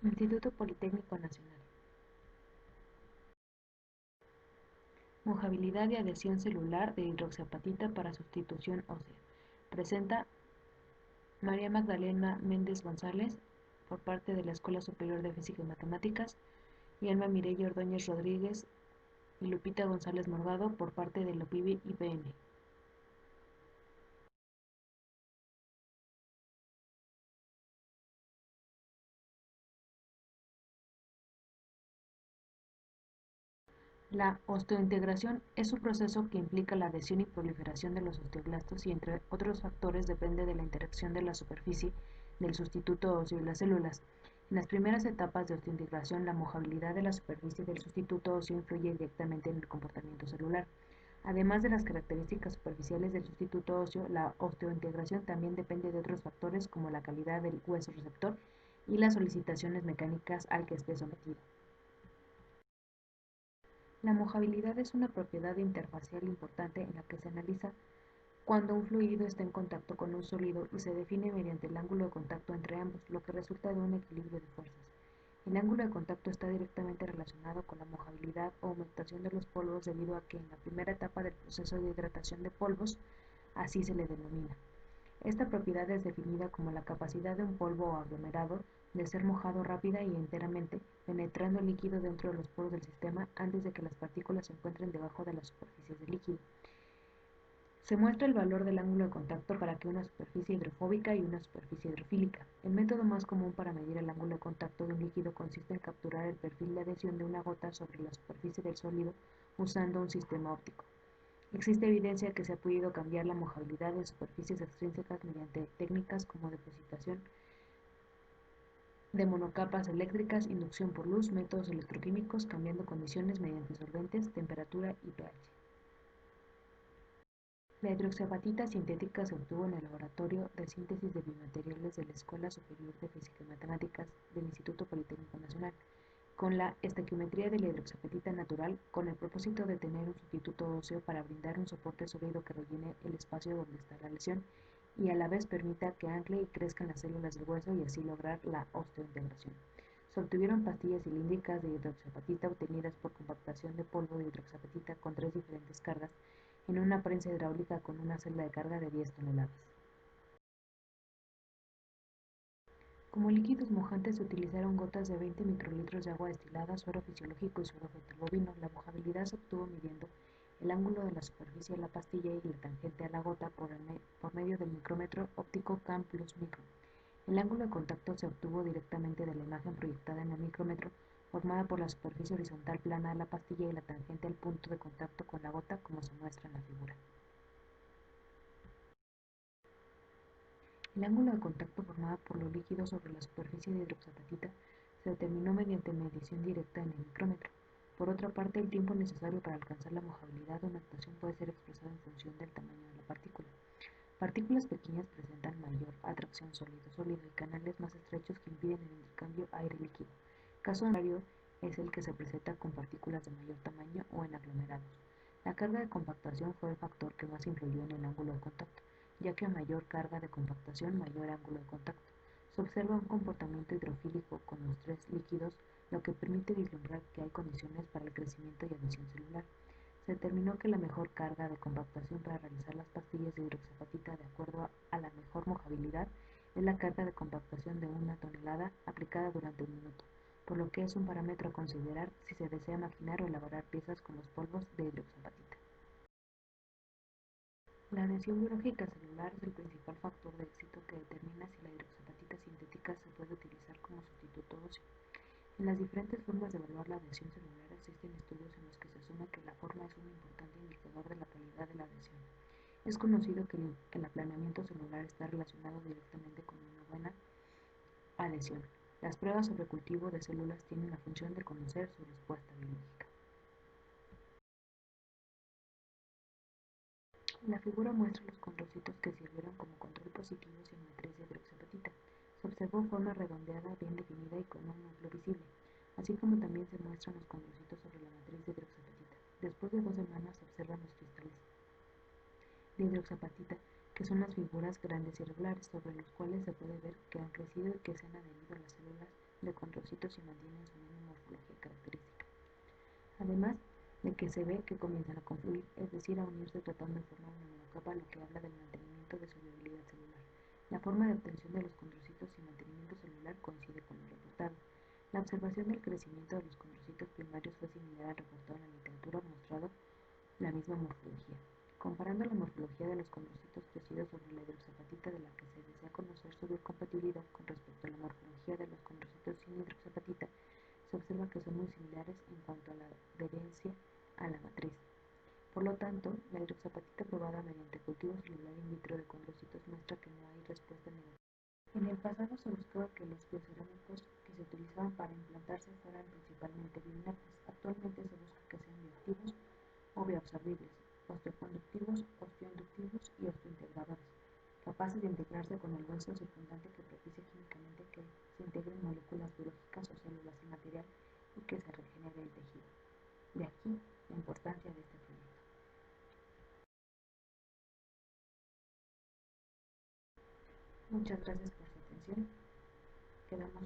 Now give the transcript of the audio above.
Instituto Politécnico Nacional. Mojabilidad y adhesión celular de hidroxiapatita para sustitución ósea. Presenta María Magdalena Méndez González, por parte de la Escuela Superior de Física y Matemáticas, y Alma Mireya Ordóñez Rodríguez y Lupita González Morgado, por parte de la PIBI IPN. La osteointegración es un proceso que implica la adhesión y proliferación de los osteoblastos y, entre otros factores, depende de la interacción de la superficie del sustituto óseo y las células. En las primeras etapas de osteointegración, la mojabilidad de la superficie del sustituto óseo influye directamente en el comportamiento celular. Además de las características superficiales del sustituto óseo, la osteointegración también depende de otros factores como la calidad del hueso receptor y las solicitaciones mecánicas al que esté sometido. La mojabilidad es una propiedad interfacial importante en la que se analiza cuando un fluido está en contacto con un sólido y se define mediante el ángulo de contacto entre ambos, lo que resulta de un equilibrio de fuerzas. El ángulo de contacto está directamente relacionado con la mojabilidad o aumentación de los polvos debido a que en la primera etapa del proceso de hidratación de polvos, así se le denomina. Esta propiedad es definida como la capacidad de un polvo o aglomerado de ser mojado rápida y enteramente, penetrando el líquido dentro de los poros del sistema antes de que las partículas se encuentren debajo de las superficies del líquido. Se muestra el valor del ángulo de contacto para que una superficie hidrofóbica y una superficie hidrofílica. El método más común para medir el ángulo de contacto de un líquido consiste en capturar el perfil de adhesión de una gota sobre la superficie del sólido usando un sistema óptico. Existe evidencia que se ha podido cambiar la mojabilidad de superficies extrínsecas mediante técnicas como depositación de monocapas eléctricas, inducción por luz, métodos electroquímicos, cambiando condiciones mediante solventes, temperatura y pH. La hidroxiapatita sintética se obtuvo en el Laboratorio de Síntesis de Biomateriales de la Escuela Superior de Física y Matemáticas del Instituto Politécnico Nacional, con la estequiometría de la hidroxiapatita natural, con el propósito de tener un sustituto óseo para brindar un soporte sólido que rellene el espacio donde está la lesión y a la vez permita que ancle y crezcan las células del hueso y así lograr la osteointegración. Se obtuvieron pastillas cilíndricas de hidroxiapatita obtenidas por compactación de polvo de hidroxiapatita con 3 diferentes cargas en una prensa hidráulica con una celda de carga de 10 toneladas. Como líquidos mojantes se utilizaron gotas de 20 microlitros de agua destilada, suero fisiológico y suero fetal bovino. La mojabilidad se obtuvo midiendo el ángulo de la superficie de la pastilla y la tangente a la gota por medio del micrómetro óptico CAM Plus Micro. El ángulo de contacto se obtuvo directamente de la imagen proyectada en el micrómetro, formada por la superficie horizontal plana de la pastilla y la tangente al punto de contacto con la gota, como se muestra en la figura. El ángulo de contacto formado por los líquidos sobre la superficie de hidroxiapatita se determinó mediante medición directa en el micrómetro. Por otra parte, el tiempo necesario para alcanzar la mojabilidad de una actuación puede ser expresado en función del tamaño de la partícula. Partículas pequeñas presentan mayor atracción sólido-sólido y canales más estrechos que impiden el intercambio aire-líquido. Caso contrario es el que se presenta con partículas de mayor tamaño o en aglomerados. La carga de compactación fue el factor que más influyó en el ángulo de contacto, ya que a mayor carga de compactación, mayor ángulo de contacto. Se observa un comportamiento hidrofílico con los tres líquidos, lo que permite vislumbrar que hay condiciones para el crecimiento y adhesión celular. Se determinó que la mejor carga de compactación para realizar las pastillas de hidroxiapatita de acuerdo a la mejor mojabilidad es la carga de compactación de 1 tonelada aplicada durante un minuto, por lo que es un parámetro a considerar si se desea maquinar o elaborar piezas con los polvos de hidroxiapatita. La adhesión biológica celular es el principal factor de éxito que determina si la hidroxiapatita sintética se puede utilizar como sustituto óseo. En las diferentes formas de evaluar la adhesión celular existen estudios en los que se asume que la forma es un importante indicador de la calidad de la adhesión. Es conocido que el aplanamiento celular está relacionado directamente con una buena adhesión. Las pruebas sobre cultivo de células tienen la función de conocer su respuesta biológica. La figura muestra los controlcitos que sirvieron como control positivo sin matriz de hidroxiapatita. Se observó forma redondeada, bien definida y con un núcleo visible, así como también se muestran los controlcitos sobre la matriz de hidroxiapatita. Después de 2 semanas se observan los cristales de hidroxiapatita, que son las figuras grandes y regulares, sobre los cuales se puede ver que han crecido y que se han adherido a las células de condrocitos y mantienen su misma morfología característica. Además de que se ve que comienzan a confluir, es decir, a unirse tratando de formar una nueva capa, lo que habla del mantenimiento de su viabilidad celular. La forma de obtención de los condrocitos y mantenimiento celular coincide con lo reportado. La observación del crecimiento de los condrocitos primarios fue similar al reportado en la literatura, mostrado la misma morfología. Comparando la morfología de los condrocitos crecidos sobre la hidroxapatita de la que se desea conocer su biocompatibilidad con respecto a la morfología de los condrocitos sin hidroxapatita, se observa que son muy similares en cuanto a la adherencia a la matriz. Por lo tanto, la hidroxapatita probada mediante cultivo celular in vitro de condrocitos muestra que no hay respuesta negativa. En el pasado se buscaba que los biocerámicos que se utilizaban para implantarse fueran principalmente bioinertes. Actualmente se busca que sean bioactivos o bioabsorbibles, osteoconductivos, osteoinductivos y osteointegradores, capaces de integrarse con el hueso circundante que propicie químicamente que se integren moléculas biológicas o células en material y que se regenere el tejido. De aquí la importancia de este proyecto. Muchas gracias por su atención. Quedamos